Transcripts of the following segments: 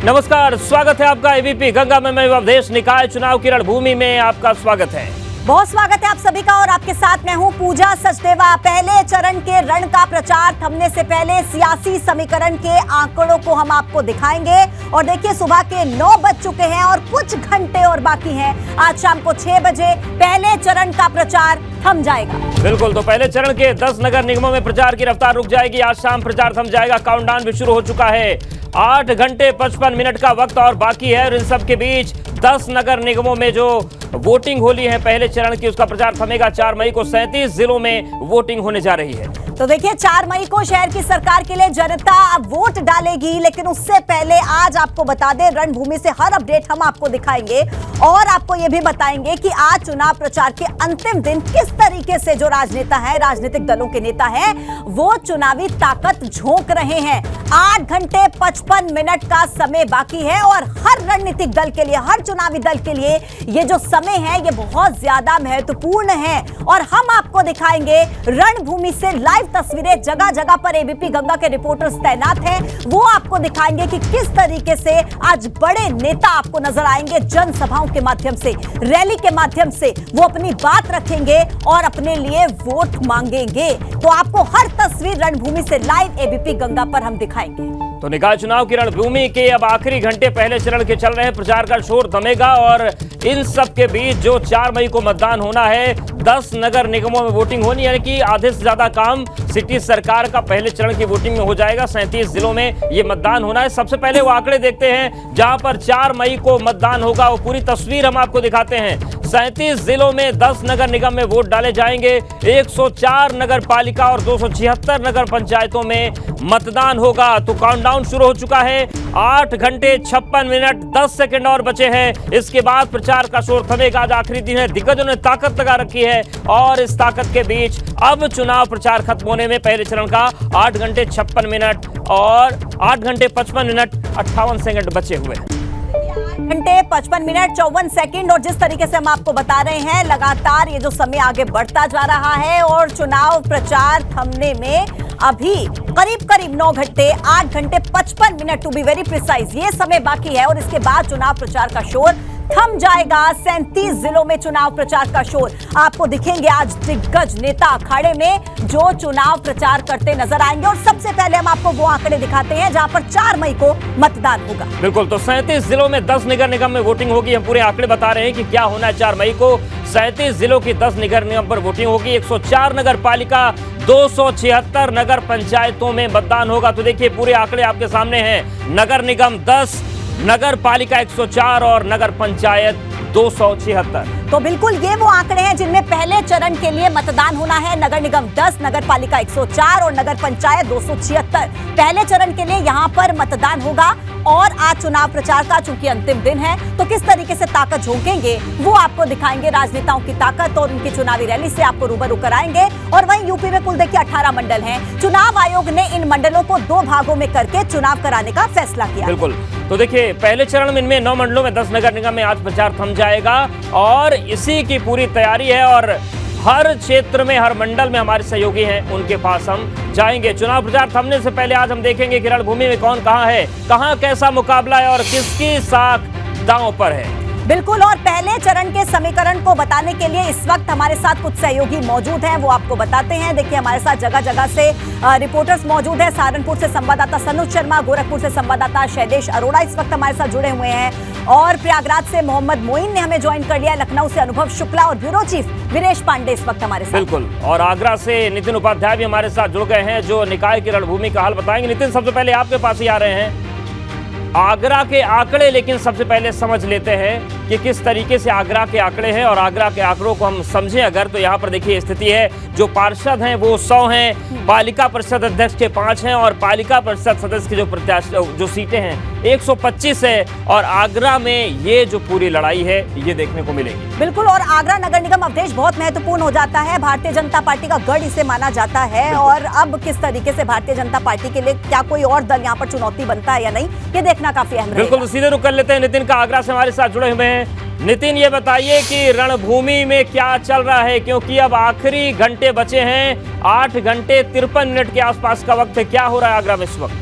नमस्कार, स्वागत है आपका एबीपी गंगा में। मैं अवधेश। निकाय चुनाव की रणभूमि में आपका स्वागत है। बहुत स्वागत है आप सभी का और आपके साथ मैं हूं पूजा सचदेवा। पहले चरण के रण का प्रचार थमने से पहले सियासी समीकरण के आंकड़ों को हम आपको दिखाएंगे। और देखिए, सुबह के 9 बज चुके हैं और कुछ घंटे और बाकी हैं। आज शाम को 6 बजे पहले चरण का प्रचार थम जाएगा। बिल्कुल, तो पहले चरण के 10 नगर निगमों में प्रचार की रफ्तार रुक जाएगी। आज शाम प्रचार थम जाएगा। काउंटडाउन भी शुरू हो चुका है। 8 घंटे 55 मिनट का वक्त और बाकी है। और इन सब के बीच 10 नगर निगमों में जो वोटिंग होली है पहले चरण की, उसका प्रचार थमेगा। 4 मई को 37 जिलों में वोटिंग होने जा रही है। तो देखिए, 4 मई को शहर की सरकार के लिए जनता अब वोट डालेगी। लेकिन उससे पहले आज आपको बता दें, रणभूमि से हर अपडेट हम आपको दिखाएंगे और आपको यह भी बताएंगे कि आज चुनाव प्रचार के अंतिम दिन किस तरीके से जो राजनेता है, राजनीतिक दलों के नेता हैं, वो चुनावी ताकत झोंक रहे हैं। 8 घंटे 55 मिनट का समय बाकी है और हर रणनीतिक दल के लिए, हर चुनावी दल के लिए ये जो समय है ये बहुत ज्यादा महत्वपूर्ण है। और हम आपको दिखाएंगे रणभूमि से लाइव तस्वीरें। जगह जगह पर एबीपी गंगा के रिपोर्टर्स तैनात हैं। वो आपको दिखाएंगे कि किस तरीके से आज बड़े नेता आपको नजर आएंगे। जनसभाओं के माध्यम से, रैली के माध्यम से वो अपनी बात रखेंगे और अपने लिए वोट मांगेंगे। तो आपको हर तस्वीर रणभूमि से लाइव एबीपी गंगा पर हम दिखाएंगे। तो निकाय चुनाव की रणभूमि के अब आखिरी घंटे पहले चरण के चल रहे हैं। प्रचार का शोर थमेगा और इन सब के बीच जो 4 मई को मतदान होना है, 10 नगर निगमों में वोटिंग होनी, यानी कि आधे से ज्यादा काम सिटी सरकार का पहले चरण की वोटिंग में हो जाएगा। 37 जिलों में ये मतदान होना है। सबसे पहले वो आंकड़े देखते हैं जहां पर 4 मई को मतदान होगा। वो पूरी तस्वीर हम आपको दिखाते हैं। 37 जिलों में 10 नगर निगम में वोट डाले जाएंगे। 104 नगर पालिका और 276 नगर पंचायतों में मतदान होगा। तो काउंटडाउन शुरू हो चुका है। 8 घंटे 56 मिनट 10 सेकंड और बचे हैं। इसके बाद प्रचार का शोर थमेगा। आज आखिरी दिन है। दिग्गजों ने ताकत लगा रखी है और इस ताकत के बीच अब चुनाव प्रचार खत्म होने में पहले चरण का 8 घंटे 56 मिनट और 8 घंटे 55 मिनट 58 सेकंड बचे हुए हैं। 8 घंटे 55 मिनट 54 सेकंड। और जिस तरीके से हम आपको बता रहे हैं, लगातार ये जो समय आगे बढ़ता जा रहा है और चुनाव प्रचार थमने में अभी करीब 9 घंटे 8 घंटे 55 minute to be very precise ये समय बाकी है। और इसके बाद चुनाव प्रचार का शोर थम जाएगा। 37 जिलों में चुनाव प्रचार का शोर आपको दिखेंगे। आज दिग्गज नेता अखाड़े में जो चुनाव प्रचार करते नजर आएंगे। और सबसे पहले हम आपको वो आंकड़े दिखाते हैं जहां पर 4 मई को मतदान होगा। बिल्कुल, तो 37 जिलों में 10 नगर निगम में वोटिंग होगी। हम पूरे आंकड़े बता रहे हैं कि क्या होना है। 4 मई को 37 जिलों की 10 नगर निगम पर वोटिंग होगी। 104 नगर पालिका, 276 नगर पंचायतों में मतदान होगा। तो देखिए, पूरे आंकड़े आपके सामने हैं। नगर निगम 10, नगर पालिका 104 और नगर पंचायत 276। तो बिल्कुल ये वो आंकड़े हैं जिनमें पहले चरण के लिए मतदान होना है। नगर निगम 10, नगर पालिका 104 और नगर पंचायत 276। पहले चरण के लिए यहां पर मतदान होगा। और आज चुनाव प्रचार का चूंकि अंतिम दिन है, तो किस तरीके से ताकत झोंकेंगे वो आपको दिखाएंगे। राजनेताओं की ताकत और उनकी चुनावी रैली से आपको रूबरू कराएंगे। और वहीं यूपी में कुल देखिए 18 मंडल हैं। चुनाव आयोग ने इन मंडलों को 2 भागों में करके चुनाव कराने का फैसला किया। बिल्कुल, तो देखिए, पहले चरण में इनमें 9 मंडलों में 10 नगर निगम में आज प्रचार थम जाएगा और इसी की पूरी तैयारी है। और हर क्षेत्र में, हर मंडल में हमारे सहयोगी हैं, उनके पास हम जाएंगे। चुनाव प्रचार थमने से पहले आज हम देखेंगे कि रणभूमि में कौन कहां है, कहां कैसा मुकाबला है और किसकी साख दांव पर है। बिल्कुल, और पहले चरण के समीकरण को बताने के लिए इस वक्त हमारे साथ कुछ सहयोगी मौजूद हैं, वो आपको बताते हैं। देखिए, हमारे साथ जगह जगह से रिपोर्टर्स मौजूद हैं। सहारनपुर से संवाददाता सनुज शर्मा, गोरखपुर से संवाददाता शैलेश अरोड़ा इस वक्त हमारे साथ जुड़े हुए हैं। और प्रयागराज से मोहम्मद मोइन ने हमें ज्वाइन कर लिया। लखनऊ से अनुभव शुक्ला और ब्यूरो चीफ वीरेश पांडे इस वक्त हमारे साथ। बिल्कुल, और आगरा से नितिन उपाध्याय भी हमारे साथ जुड़ गए हैं, जो निकाय की रणभूमि का हाल बताएंगे। नितिन, सबसे पहले आपके पास ही आ रहे हैं आगरा के आंकड़े, लेकिन सबसे पहले समझ लेते हैं कि किस तरीके से आगरा के आंकड़े हैं। और आगरा के आंकड़ों को हम समझें अगर, तो यहाँ पर देखिए स्थिति है, जो पार्षद हैं वो 100 हैं, पालिका परिषद अध्यक्ष के 5 हैं और पालिका परिषद सदस्य की जो सीटें हैं 125 है। और आगरा में ये जो पूरी लड़ाई है ये देखने को मिलेगी। बिल्कुल, और आगरा नगर निगम अवधेश बहुत महत्वपूर्ण हो जाता है। भारतीय जनता पार्टी का गढ़ इसे माना जाता है। और अब किस तरीके से भारतीय जनता पार्टी के लिए क्या कोई और दल यहाँ पर चुनौती बनता है या नहीं, ये देखना काफी अहम है। बिल्कुल, तो सीधे रुक कर लेते हैं नितिन का। आगरा से हमारे साथ जुड़े हुए हैं नितिन, ये बताइए कि रणभूमि में क्या चल रहा है, क्योंकि अब आखिरी घंटे बचे हैं। 8 घंटे 53 मिनट के आसपास का वक्त है। क्या हो रहा है आगरा में इस वक्त?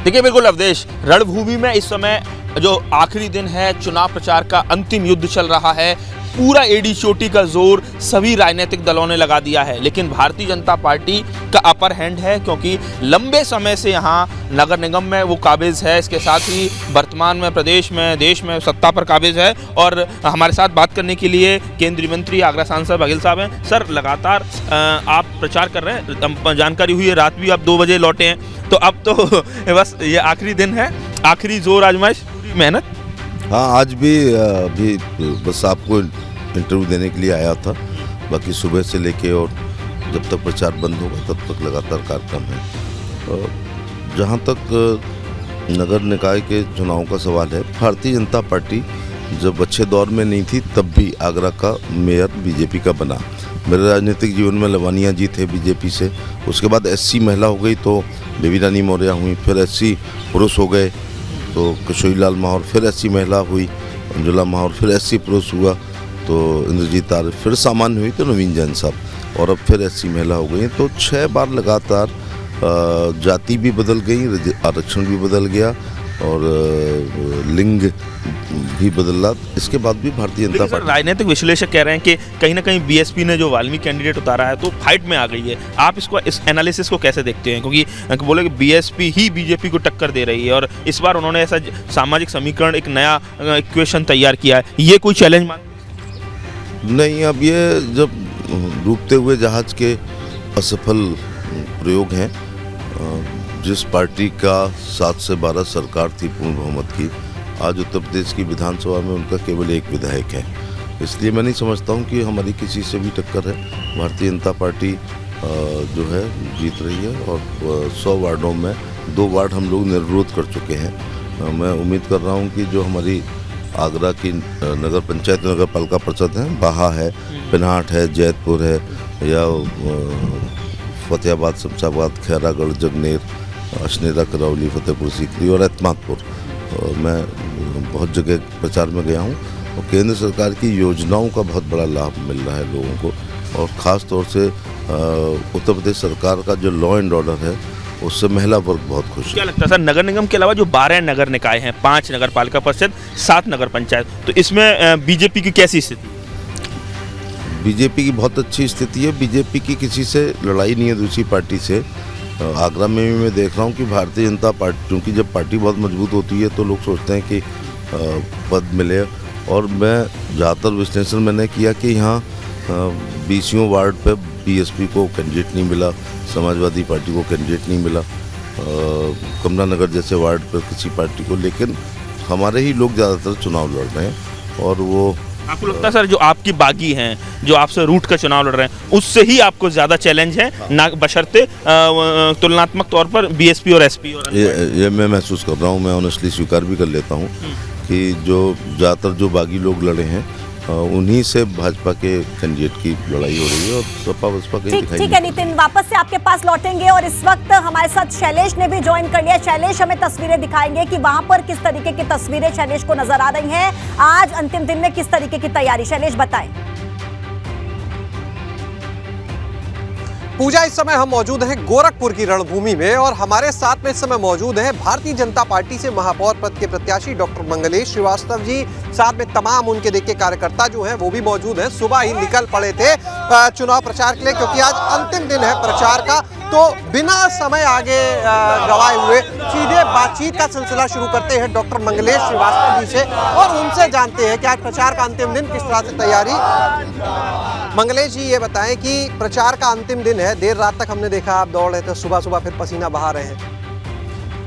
देखिए बिल्कुल अवधेश, रणभूमि में इस समय जो आखिरी दिन है, चुनाव प्रचार का अंतिम युद्ध चल रहा है। पूरा एडी चोटी का जोर सभी राजनीतिक दलों ने लगा दिया है, लेकिन भारतीय जनता पार्टी का अपर हैंड है, क्योंकि लंबे समय से यहाँ नगर निगम में वो काबिज है। इसके साथ ही वर्तमान में प्रदेश में, देश में सत्ता पर काबिज है। और हमारे साथ बात करने के लिए केंद्रीय मंत्री आगरा सांसद बघेल साहब हैं। सर, लगातार आप प्रचार कर रहे हैं, जानकारी हुई है रात भी आप 2 बजे लौटे हैं, तो अब तो बस ये आखिरी दिन है, आखिरी जोर आजमाइश, पूरी मेहनत। हाँ, आज भी अभी बस आपको इंटरव्यू देने के लिए आया था। बाकी सुबह से लेके और जब तक प्रचार बंद होगा तब तक लगातार कार्यक्रम है। जहाँ तक नगर निकाय के चुनाव का सवाल है, भारतीय जनता पार्टी जब अच्छे दौर में नहीं थी तब भी आगरा का मेयर बीजेपी का बना। मेरे राजनीतिक जीवन में लवानिया जी थे बीजेपी से, उसके बाद एससी महिला हो गई तो बेबी रानी मौर्य हुई, फिर एससी पुरुष हो गए तो किशोरीलाल माहौर, फिर एससी महिला हुई अंजुला माहौर, फिर एससी पुरुष हुआ तो इंद्रजीत आर्य, फिर सामान्य हुई तो नवीन जैन साहब, और अब फिर एससी महिला हो गई। तो 6 बार लगातार जाति भी बदल गई, आरक्षण भी बदल गया और लिंग भी बदला। इसके बाद भी भारतीय जनता पार्टी, राजनीतिक विश्लेषक कह रहे हैं कि कहीं ना कहीं बीएसपी ने जो वाल्मीकि कैंडिडेट उतारा है तो फाइट में आ गई है। आप इस एनालिसिस को कैसे देखते हैं? क्योंकि बोले कि बीएसपी ही बीजेपी को टक्कर दे रही है और इस बार उन्होंने ऐसा सामाजिक समीकरण, एक नया इक्वेशन तैयार किया है, ये कोई चैलेंज मान नहीं। अब ये जब डूबते हुए जहाज के असफल प्रयोग हैं, जिस पार्टी का 7 से 12 सरकार थी पूर्ण बहुमत की, आज उत्तर प्रदेश की विधानसभा में उनका केवल 1 विधायक है। इसलिए मैं नहीं समझता हूं कि हमारी किसी से भी टक्कर है। भारतीय जनता पार्टी जो है जीत रही है और 100 वार्डों में 2 वार्ड हम लोग निर्विरोध कर चुके हैं। मैं उम्मीद कर रहा हूं कि जो हमारी आगरा की नगर पंचायत नगर पालिका परिषद है, बाहा है, पिनाट है, जैतपुर है, या फतेहाबाद, शमशाबाद, खैरागढ़, जगनेर, अशनेरा, करौली, फतेहपुर सीकरी और एतमादपुर, मैं बहुत जगह प्रचार में गया हूँ और केंद्र सरकार की योजनाओं का बहुत बड़ा लाभ मिल रहा है लोगों को। और ख़ास तौर से उत्तर प्रदेश सरकार का जो लॉ एंड ऑर्डर है उससे महिला वर्ग बहुत खुश है। क्या लगता है सर, नगर निगम के अलावा जो 12 नगर निकाय हैं, 5 नगर पालिका परिषद, 7 नगर पंचायत, तो इसमें बीजेपी की कैसी स्थिति? बीजेपी की बहुत अच्छी स्थिति है। बीजेपी की किसी से लड़ाई नहीं है दूसरी पार्टी से। आगरा में भी मैं देख रहा हूँ कि भारतीय जनता पार्टी, क्योंकि जब पार्टी बहुत मजबूत होती है तो लोग सोचते हैं कि पद मिले, और मैं ज़्यादातर विश्लेषण मैंने किया कि यहाँ 20 वार्ड पे बीएसपी को कैंडिडेट नहीं मिला, समाजवादी पार्टी को कैंडिडेट नहीं मिला, कमला नगर जैसे वार्ड पर किसी पार्टी को, लेकिन हमारे ही लोग ज़्यादातर चुनाव लड़ रहे हैं। और वो आपको लगता है सर, जो आपकी बागी हैं, जो आपसे रूट का चुनाव लड़ रहे हैं, उससे ही आपको ज़्यादा चैलेंज है, ना बशर्ते तुलनात्मक तौर पर बीएसपी और एसपी? और ये मैं महसूस कर रहा हूँ, मैं ऑनेस्टली स्वीकार भी कर लेता हूँ कि जो ज़्यादातर जो बागी लोग लड़े हैं उन्हीं से भाजपा के कैंडिडेट की लड़ाई हो रही है और सपा बसपा कहीं दिखाई ठीक है नितिन, वापस से आपके पास लौटेंगे और इस वक्त हमारे साथ शैलेश ने भी ज्वाइन कर लिया। शैलेश हमें तस्वीरें दिखाएंगे कि वहां पर किस तरीके की तस्वीरें शैलेश को नजर आ रही हैं। आज अंतिम दिन में किस तरीके की तैयारी, शैलेश बताएं। पूजा, इस समय हम मौजूद हैं गोरखपुर की रणभूमि में और हमारे साथ में इस समय मौजूद हैं भारतीय जनता पार्टी से महापौर पद के प्रत्याशी डॉक्टर मंगलेश श्रीवास्तव जी। साथ में तमाम उनके देखिए कार्यकर्ता जो हैं वो भी मौजूद हैं। सुबह ही निकल पड़े थे चुनाव प्रचार के लिए, क्योंकि आज अंतिम दिन है प्रचार का। तो बिना समय आगे गवाए हुए सीधे बातचीत का सिलसिला शुरू करते हैं डॉक्टर मंगलेश श्रीवास्तव जी से और उनसे जानते हैं कि आज प्रचार का अंतिम दिन किस तरह से तैयारी। मंगलेश जी, ये बताएं कि प्रचार का अंतिम दिन है, देर रात तक हमने देखा आप दौड़ रहे थे, सुबह सुबह फिर पसीना बहा रहे हैं।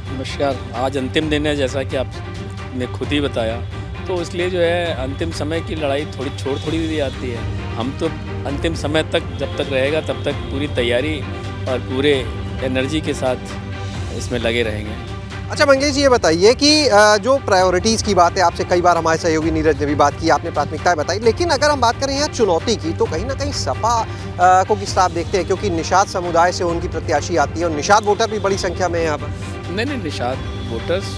नमस्कार, आज अंतिम दिन है जैसा कि आपने खुद ही बताया, तो इसलिए जो है अंतिम समय की लड़ाई थोड़ी भी आती है। हम तो अंतिम समय तक जब तक रहेगा तब तक पूरी तैयारी और पूरे एनर्जी के साथ इसमें लगे रहेंगे। अच्छा मंगेश जी, ये बताइए कि जो प्रायोरिटीज़ की बात है, आपसे कई बार हमारे सहयोगी नीरज ने भी बात की, आपने प्राथमिकताएं बताई, लेकिन अगर हम बात करें यहाँ चुनौती की तो कहीं ना कहीं सपा को किस तरह आप देखते हैं, क्योंकि निषाद समुदाय से उनकी प्रत्याशी आती है और निषाद वोटर भी बड़ी संख्या में है यहाँ पर। नहीं, निषाद वोटर्स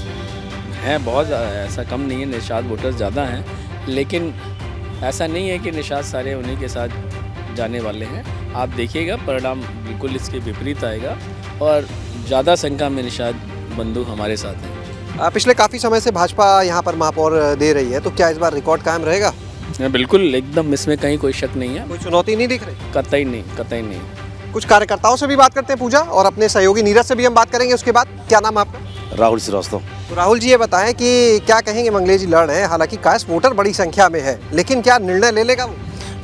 हैं बहुत, ऐसा कम नहीं है, निषाद वोटर्स ज़्यादा हैं, लेकिन ऐसा नहीं है कि निषाद सारे उन्हीं के साथ जाने वाले हैं। आप देखिएगा परिणाम बिल्कुल इसके विपरीत आएगा और ज़्यादा संख्या में निषाद बंधु हमारे साथ हैं। पिछले काफ़ी समय से भाजपा यहाँ पर महापौर दे रही है, तो क्या इस बार रिकॉर्ड कायम रहेगा? बिल्कुल, एकदम इसमें कहीं कोई शक नहीं है। कोई चुनौती नहीं दिख रही? कतई नहीं, कतई नहीं। कुछ कार्यकर्ताओं से भी बात करते हैं पूजा, और अपने सहयोगी नीरज से भी हम बात करेंगे उसके बाद। क्या नाम है आपका? राहुल श्रीवास्तव। तो राहुल जी, ये बताएं कि क्या कहेंगे, मंगलेश जी लड़ रहे हैं, हालांकि कांग्रेस वोटर बड़ी संख्या में है, लेकिन क्या निर्णय ले लेगा वो?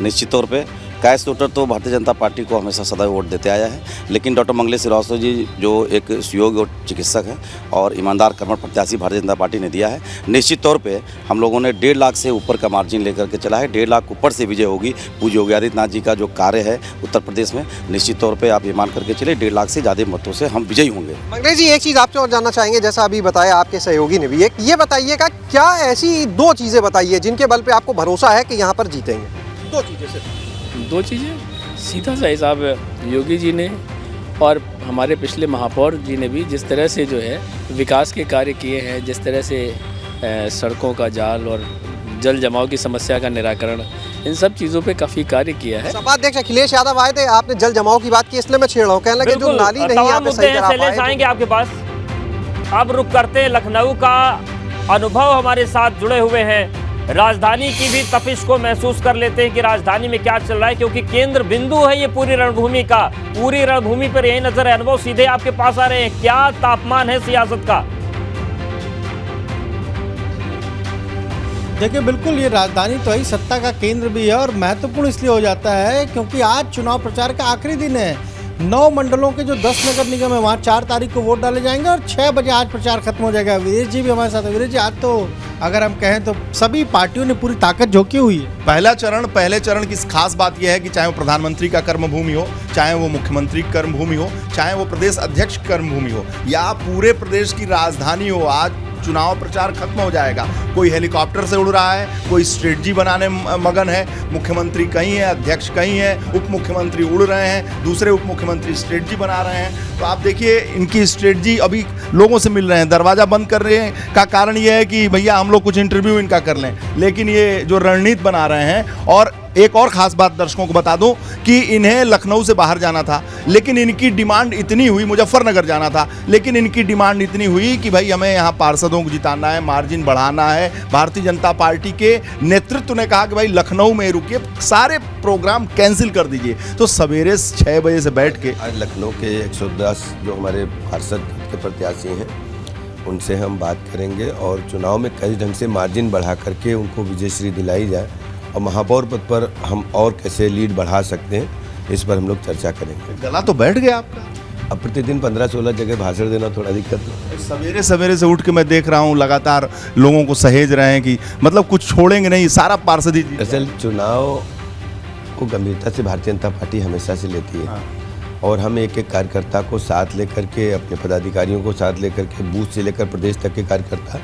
निश्चित तौर पे कांग्रेस वोटर तो भारतीय जनता पार्टी को हमेशा सदैव वोट देते आया है, लेकिन डॉक्टर मंगलेश श्रीवास्तव जी जो एक सुयोग्य और चिकित्सक हैं और ईमानदार कर्मठ प्रत्याशी भारतीय जनता पार्टी ने दिया है, निश्चित तौर पे हम लोगों ने 1.5 लाख से ऊपर का मार्जिन लेकर के चला है। 1.5 लाख ऊपर से विजय होगी। पूज्य योगी आदित्यनाथ जी का जो कार्य है उत्तर प्रदेश में, निश्चित तौर पर आप ये मान करके चले 1.5 लाख से ज़्यादा मतों से हम विजयी होंगे। मंगलेश जी, एक चीज़ आपसे और जानना चाहेंगे, जैसा अभी बताया आपके सहयोगी ने भी, एक ये बताइएगा, क्या ऐसी 2 चीज़ें बताइए जिनके बल पे आपको भरोसा है कि यहाँ पर जीतेंगे? 2 चीज़ें सिर्फ। 2 चीज़ें, सीधा सा हिसाब योगी जी ने और हमारे पिछले महापौर जी ने भी जिस तरह से जो है विकास के कार्य किए हैं, जिस तरह से सड़कों का जाल और जल जमाव की समस्या का निराकरण, इन सब चीज़ों पे काफ़ी कार्य किया है। सपा अध्यक्ष अखिलेश यादव आए थे, आपने जल जमाव की बात की, इसलिए मैं छेड़ रहा हूँ। कहने लगे जो नाली नहीं यहाँ पे सही करा पाए। आएंगे आपके पास। अब रुक करते हैं लखनऊ का अनुभव, हमारे साथ जुड़े हुए हैं, राजधानी की भी तपिश को महसूस कर लेते हैं कि राजधानी में क्या चल रहा है, क्योंकि केंद्र बिंदु है ये पूरी रणभूमि का। पूरी रणभूमि पर यही नजर है। अनुभव सीधे आपके पास आ रहे हैं, क्या तापमान है सियासत का? देखिए, बिल्कुल ये राजधानी तो ही सत्ता का केंद्र भी है, और महत्वपूर्ण इसलिए हो जाता है क्योंकि आज चुनाव प्रचार का आखिरी दिन है। 9 मंडलों के जो 10 नगर निगम है वहाँ 4 तारीख को वोट डाले जाएंगे और 6 बजे आज प्रचार खत्म हो जाएगा। वीरेश जी भी हमारे साथ है। वीरेश जी, आज तो अगर हम कहें तो सभी पार्टियों ने पूरी ताकत झोंकी हुई है। पहले चरण की खास बात यह है कि चाहे वो प्रधानमंत्री का कर्मभूमि हो, चाहे वो मुख्यमंत्री की कर्मभूमि हो, चाहे वो प्रदेश अध्यक्ष की कर्मभूमि हो, या पूरे प्रदेश की राजधानी हो, आज चुनाव प्रचार खत्म हो जाएगा। कोई हेलीकॉप्टर से उड़ रहा है, कोई स्ट्रेटजी बनाने मगन है, मुख्यमंत्री कहीं है, अध्यक्ष कहीं है, उप मुख्यमंत्री उड़ रहे हैं, दूसरे उप मुख्यमंत्री स्ट्रेटजी बना रहे हैं। तो आप देखिए, इनकी स्ट्रेटजी अभी लोगों से मिल रहे हैं, दरवाज़ा बंद कर रहे हैं का कारण ये है कि भैया हम लोग कुछ इंटरव्यू इनका कर लें, लेकिन ये जो रणनीति बना रहे हैं। और एक और ख़ास बात दर्शकों को बता दूं कि इन्हें लखनऊ से बाहर जाना था, लेकिन इनकी डिमांड इतनी हुई, मुजफ्फरनगर जाना था, लेकिन इनकी डिमांड इतनी हुई कि भाई हमें यहाँ पार्षदों को जिताना है, मार्जिन बढ़ाना है। भारतीय जनता पार्टी के नेतृत्व ने कहा कि भाई लखनऊ में रुकिए, सारे प्रोग्राम कैंसिल कर दीजिए। तो सवेरे 6 बजे से बैठ के आज लखनऊ के 110 जो हमारे पार्षद के प्रत्याशी हैं उनसे हम बात करेंगे और चुनाव में किस ढंग से मार्जिन बढ़ा करके उनको विजयश्री दिलाई जाए और महापौर पद पर हम और कैसे लीड बढ़ा सकते हैं, इस पर हम लोग चर्चा करेंगे। गला तो बैठ गया आपका। अब प्रतिदिन 15-16 जगह भाषण देना थोड़ा दिक्कत है। सवेरे से उठ के मैं देख रहा हूँ लगातार लोगों को सहेज रहे हैं कि मतलब कुछ छोड़ेंगे नहीं, सारा पार्षद। असल चुनाव को गंभीरता से भारतीय जनता पार्टी हमेशा से लेती है। हाँ। और हम एक एक कार्यकर्ता को साथ लेकर के, अपने पदाधिकारियों को साथ लेकर के, बूथ से लेकर प्रदेश तक के कार्यकर्ता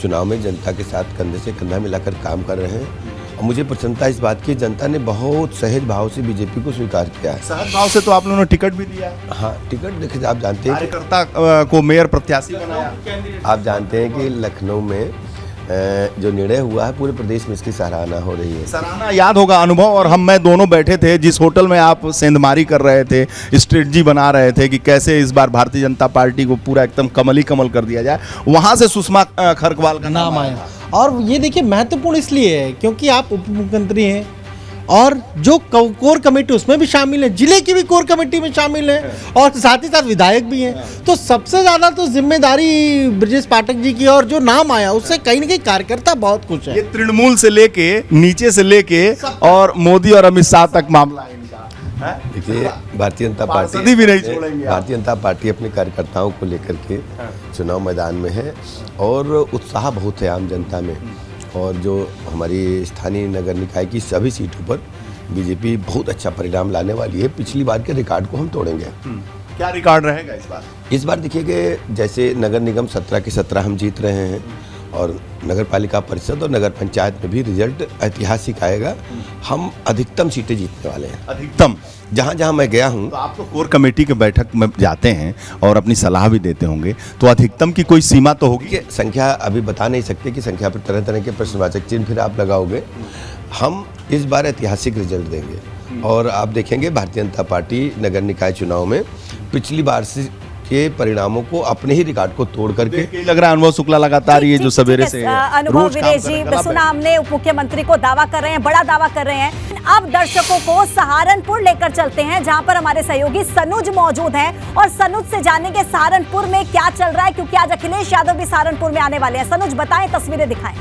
चुनाव में जनता के साथ कंधे से कंधा मिलाकर काम कर रहे हैं। और मुझे प्रसन्नता इस बात की, जनता ने बहुत सहज भाव से बीजेपी को स्वीकार किया है। सहज भाव से तो आप लोगों ने टिकट भी दिया। हाँ, टिकट देखिए, आप जानते हैं कार्यकर्ता को मेयर प्रत्याशी बनाया। आप जानते हैं कि लखनऊ में जो निर्णय हुआ है पूरे प्रदेश में इसकी सराहना हो रही है। सराहना याद होगा अनुभव, और मैं दोनों बैठे थे जिस होटल में आप सेंधमारी कर रहे थे, स्ट्रेटजी बना रहे थे कि कैसे इस बार भारतीय जनता पार्टी को पूरा एकदम कमल ही कमल कर दिया जाए। वहाँ से सुषमा खरकवाल का नाम आया। और ये देखिए महत्वपूर्ण इसलिए है क्योंकि आप उप मुख्यमंत्री हैं और जो कोर कमेटी उसमें भी शामिल है, जिले की भी कोर कमेटी में शामिल है और साथ ही साथ विधायक भी हैं। तो सबसे ज़्यादा तो जिम्मेदारी ब्रजेश पाठक जी की, और जो नाम आया उससे कहीं ना कहीं कार्यकर्ता बहुत खुश है। ये तृणमूल से लेके, नीचे से लेके और मोदी और अमित शाह तक मामला है इनका। देखिए, भारतीय जनता पार्टी भी नहीं छोड़ेंगे। भारतीय जनता पार्टी अपने कार्यकर्ताओं को लेकर के चुनाव मैदान में है और उत्साह बहुत है आम जनता में। और जो हमारी स्थानीय नगर निकाय की सभी सीटों पर बीजेपी बहुत अच्छा परिणाम लाने वाली है। पिछली बार के रिकॉर्ड को हम तोड़ेंगे। क्या रिकॉर्ड रहेगा इस बार? इस बार देखिए कि जैसे नगर निगम 17 के 17 हम जीत रहे हैं और नगर पालिका परिषद और नगर पंचायत में भी रिजल्ट ऐतिहासिक आएगा। हम अधिकतम सीटें जीतने वाले हैं। अधिकतम जहाँ जहाँ मैं गया हूँ। तो आप तो कोर कमेटी के बैठक में जाते हैं और अपनी सलाह भी देते होंगे, तो अधिकतम की कोई सीमा तो होगी? संख्या अभी बता नहीं सकते कि संख्या पर तरह तरह के प्रश्नवाचक चिन्ह फिर आप लगाओगे। हम इस बार ऐतिहासिक रिजल्ट देंगे और आप देखेंगे भारतीय जनता पार्टी नगर निकाय चुनाव में पिछली बार से के परिणामों को, अपने ही रिकॉर्ड को तोड़ करके लग रहा है अनुभव शुक्ला लगातार ये जो सवेरे से अनुभव रोज काम विदेश कर जी, रहे हैं। सुना हमने उप मुख्यमंत्री को दावा कर रहे हैं, बड़ा दावा कर रहे हैं। अब दर्शकों को सहारनपुर लेकर चलते हैं, जहां पर हमारे सहयोगी सनुज मौजूद हैं और सनुज से जानेंगे सहारनपुर में क्या चल रहा है, क्योंकि आज अखिलेश यादव भी सहारनपुर में आने वाले हैं। सनुज बताएं, तस्वीरें दिखाएं।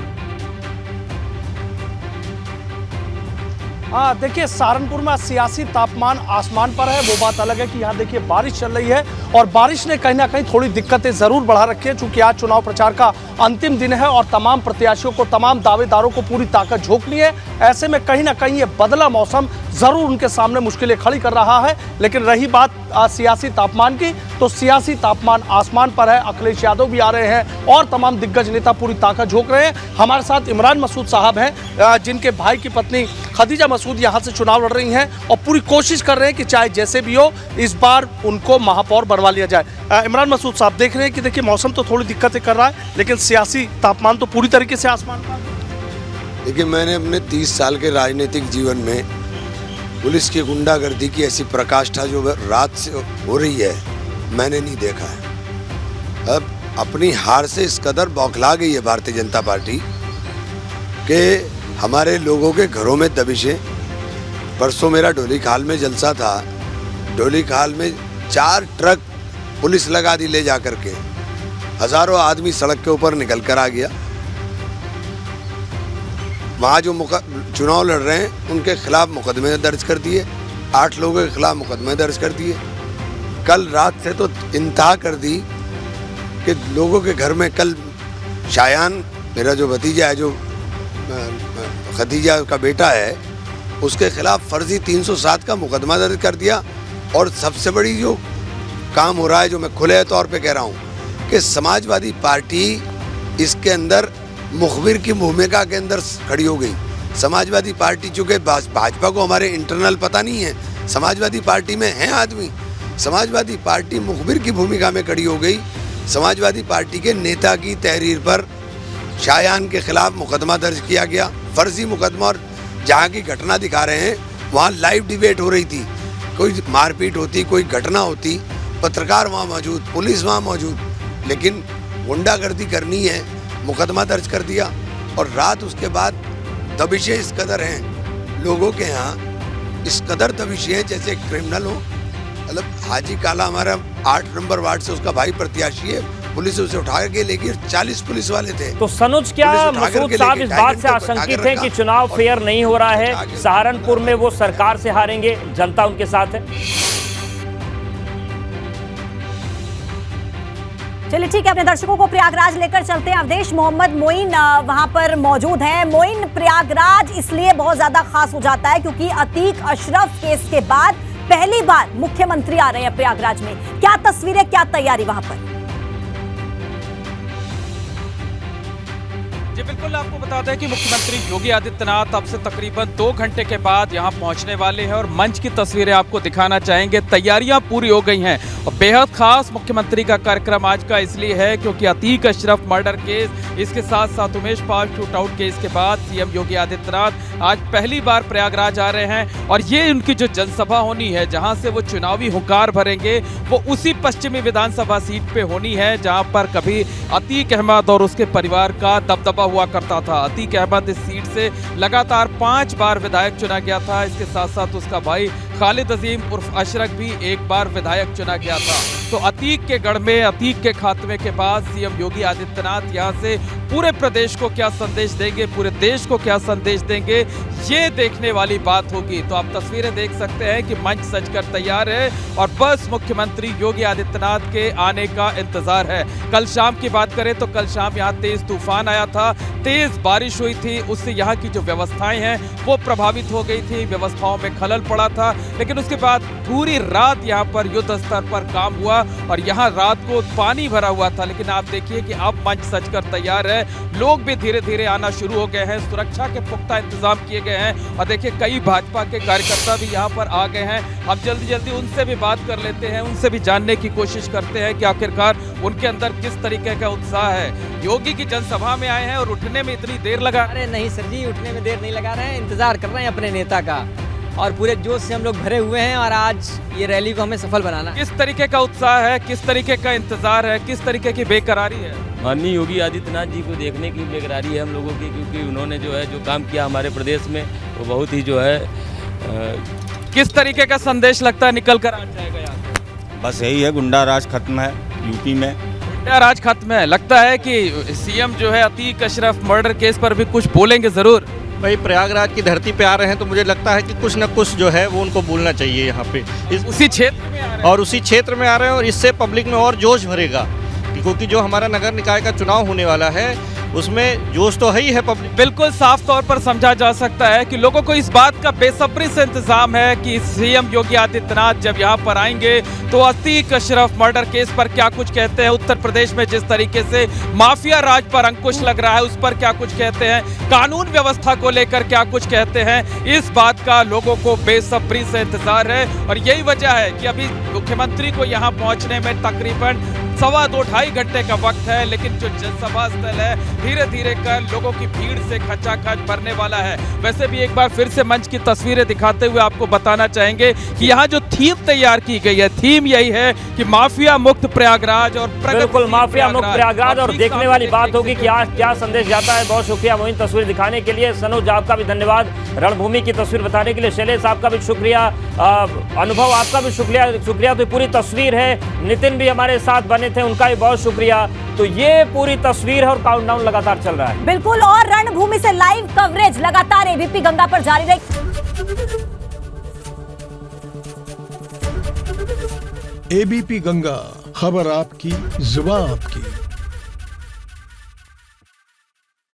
हाँ देखिए, सहारनपुर में सियासी तापमान आसमान पर है। वो बात अलग है कि यहाँ देखिए बारिश चल रही है और बारिश ने कहीं ना कहीं थोड़ी दिक्कतें जरूर बढ़ा रखी है, चूंकि आज चुनाव प्रचार का अंतिम दिन है और तमाम प्रत्याशियों को, तमाम दावेदारों को पूरी ताकत झोंकनी है। ऐसे में कहीं ना कहीं ये बदला मौसम जरूर उनके सामने मुश्किलें खड़ी कर रहा है। लेकिन रही बात सियासी तापमान की, तो सियासी तापमान आसमान पर है। अखिलेश यादव भी आ रहे हैं और तमाम दिग्गज नेता पूरी ताकत झोंक रहे हैं। हमारे साथ इमरान मसूद साहब हैं, जिनके भाई की पत्नी खदीजा मसूद यहाँ से चुनाव लड़ रही हैं और पूरी कोशिश कर रहे हैं कि चाहे जैसे भी हो इस बार उनको महापौर बनवा लिया जाए। इमरान मसूद साहब, देख रहे हैं कि देखिए मौसम तो थोड़ी दिक्कतें कर रहा है, लेकिन सियासी तापमान तो पूरी तरीके से आसमान पर। देखिए, मैंने अपने 30 साल के राजनीतिक जीवन में पुलिस की गुंडागर्दी की ऐसी प्रकाष्ठा जो रात से हो रही है मैंने नहीं देखा है। अब अपनी हार से इस कदर बौखला गई है भारतीय जनता पार्टी कि हमारे लोगों के घरों में दबिशें। परसों मेरा डोली खाल में जलसा था, डोली खाल में 4 ट्रक पुलिस लगा दी ले जा करके, हजारों आदमी सड़क के ऊपर निकल कर आ गया। वहाँ जो चुनाव लड़ रहे हैं उनके खिलाफ मुकदमे दर्ज कर दिए, 8 लोगों के खिलाफ मुकदमे दर्ज कर दिए। कल रात से तो इंतहा कर दी कि लोगों के घर में कल शायान, मेरा जो भतीजा है, जो खदीजा का बेटा है, उसके खिलाफ फर्जी 307 का मुकदमा दर्ज कर दिया। और सबसे बड़ी जो काम हो रहा है, जो मैं खुले तौर पे कह रहा हूँ, कि समाजवादी पार्टी इसके अंदर मुखबिर की भूमिका के अंदर खड़ी हो गई। समाजवादी पार्टी, चूँकि भाजपा को हमारे इंटरनल पता नहीं है, समाजवादी पार्टी में हैं आदमी, समाजवादी पार्टी मुखबिर की भूमिका में खड़ी हो गई। समाजवादी पार्टी के नेता की तहरीर पर शायान के खिलाफ मुकदमा दर्ज किया गया, फर्जी मुकदमा। और जहाँ की घटना दिखा रहे हैं वहाँ लाइव डिबेट हो रही थी, कोई मारपीट होती, कोई घटना होती, पत्रकार वहाँ मौजूद, पुलिस वहाँ मौजूद, लेकिन गुंडागर्दी करनी है, मुकदमा दर्ज कर दिया। और रात उसके बाद दबिशें इस कदर हैं लोगों के यहाँ, इस कदर दबिशें हैं जैसे क्रिमिनल हो। मतलब हाजी काला हमारा 8 नंबर वार्ड से उसका भाई प्रत्याशी है, पुलिस उसे उठा के लेगी, 40 पुलिस वाले थे। तो सनुज, क्या मसूद साहब इस बात से आशंकित हैं कि चुनाव फेयर नहीं हो रहा है, सहारनपुर में वो सरकार से हारेंगे, जनता उनके साथ है? चलिए ठीक है, अपने दर्शकों को प्रयागराज लेकर चलते हैं। अवधेश मोहम्मद मोइन वहां पर मौजूद हैं। मोइन, प्रयागराज इसलिए बहुत ज्यादा खास हो जाता है क्योंकि अतीक अशरफ केस के बाद पहली बार मुख्यमंत्री आ रहे हैं प्रयागराज में। क्या तस्वीरें, क्या तैयारी वहां पर? जी बिल्कुल, आपको बता दें कि मुख्यमंत्री योगी आदित्यनाथ अब से तकरीबन 2 घंटे के बाद यहां पहुंचने वाले हैं और मंच की तस्वीरें आपको दिखाना चाहेंगे। तैयारियां पूरी हो गई हैं और बेहद खास मुख्यमंत्री का कार्यक्रम आज का इसलिए है क्योंकि अतीक अशरफ मर्डर केस, इसके साथ साथ उमेश पाल शूटआउट केस के बाद सीएम योगी आदित्यनाथ आज पहली बार प्रयागराज आ रहे हैं और ये उनकी जो जनसभा होनी है, जहाँ से वो चुनावी हुंकार भरेंगे, वो उसी पश्चिमी विधानसभा सीट पे होनी है जहाँ पर कभी अतीक अहमद और उसके परिवार का दबदबा हुआ करता था। अतीक अहमद इस सीट से लगातार 5 बार विधायक चुना गया था। इसके साथ साथ उसका भाई खालिद अजीम उर्फ अशरक भी 1 बार विधायक चुना गया था। तो अतीक के गढ़ में, अतीक के खात्मे के बाद सीएम योगी आदित्यनाथ यहाँ से पूरे प्रदेश को क्या संदेश देंगे, पूरे देश को क्या संदेश देंगे, ये देखने वाली बात होगी। तो आप तस्वीरें देख सकते हैं कि मंच सजकर तैयार है और बस मुख्यमंत्री योगी आदित्यनाथ के आने का इंतजार है। कल शाम की बात करें तो कल शाम यहाँ तेज तूफान आया था, तेज बारिश हुई थी, उससे यहाँ की जो व्यवस्थाएं हैं वो प्रभावित हो गई थी, व्यवस्थाओं में खलल पड़ा था। लेकिन उसके बाद पूरी रात यहाँ पर युद्ध स्तर पर काम हुआ और यहाँ रात को पानी भरा हुआ था। लेकिन आप देखिए कि अब मंच सजकर तैयार है, लोग भी धीरे धीरे आना शुरू हो गए हैं, सुरक्षा के पुख्ता इंतजाम किए गए हैं और देखिए कई भाजपा के कार्यकर्ता भी यहाँ पर आ गए हैं। हम जल्दी जल्दी उनसे भी बात कर लेते हैं, उनसे भी जानने की कोशिश करते हैं कि आखिरकार उनके अंदर किस तरीके का उत्साह है। योगी की जनसभा में आए हैं और उठने में इतनी देर लगा? अरे नहीं सर जी, उठने में देर नहीं लगा रहे हैं, इंतजार कर रहे हैं अपने नेता का। और पूरे जोश से हम लोग भरे हुए हैं और आज ये रैली को हमें सफल बनाना है। किस तरीके का उत्साह है, किस तरीके का इंतजार है, किस तरीके की बेकरारी है? माननीय योगी आदित्यनाथ जी को देखने की बेकरारी है हम लोगों की, क्योंकि उन्होंने जो है जो काम किया हमारे प्रदेश में वो बहुत ही जो है किस तरीके का संदेश लगता है निकल कर आ जाएगा यहाँ से? बस यही है, गुंडा राज खत्म है यूपी में। गुंडा राज खत्म है। लगता है कि सीएम जो है अतीक अशरफ मर्डर केस पर भी कुछ बोलेंगे जरूर। भाई प्रयागराज की धरती पे आ रहे हैं तो मुझे लगता है कि कुछ न कुछ जो है वो उनको बोलना चाहिए यहाँ पे, उसी क्षेत्र में आ रहे हैं। और उसी क्षेत्र में आ रहे हैं और इससे पब्लिक में और जोश भरेगा, क्योंकि जो हमारा नगर निकाय का चुनाव होने वाला है उसमें जोश तो है ही है पब्लिक। बिल्कुल साफ तौर पर समझा जा सकता है कि लोगों को इस बात का बेसब्री से इंतजाम है कि सीएम योगी आदित्यनाथ जब यहाँ पर आएंगे तो अतीक अशरफ मर्डर केस पर क्या कुछ कहते हैं, उत्तर प्रदेश में जिस तरीके से माफिया राज पर अंकुश लग रहा है उस पर क्या कुछ कहते हैं, कानून व्यवस्था को लेकर क्या कुछ कहते हैं, इस बात का लोगों को बेसब्री से इंतजार है। और यही वजह है कि अभी मुख्यमंत्री को यहाँ पहुँचने में तकरीबन 2.5 घंटे का वक्त है, लेकिन जो जनसभा स्थल है धीरे धीरे कर लोगों की भीड़ से खचाखच भरने वाला है। वैसे भी एक बार फिर से मंच की तस्वीरें दिखाते हुए आपको बताना चाहेंगे कि यहाँ जो थीम तैयार की गई है, थीम यही है कि माफिया मुक्त प्रयागराज और बिल्कुल माफिया मुक्त प्रयागराज। और देखने वाली बात होगी कि आज क्या संदेश जाता है। बहुत शुक्रिया मोइन तस्वीर दिखाने के लिए। सनोज आपका भी धन्यवाद रणभूमि की तस्वीर बताने के लिए। शैलेश आपका भी शुक्रिया, अनुभव आपका भी शुक्रिया। तो पूरी तस्वीर है, नितिन भी हमारे साथ बने थे, उनका भी बहुत शुक्रिया। तो ये पूरी तस्वीर है और काउंटडाउन लगातार चल रहा है। बिल्कुल, और रणभूमि से लाइव कवरेज लगातार एबीपी गंगा पर जारी रही। एबीपी गंगा, खबर आपकी, जुबान आपकी।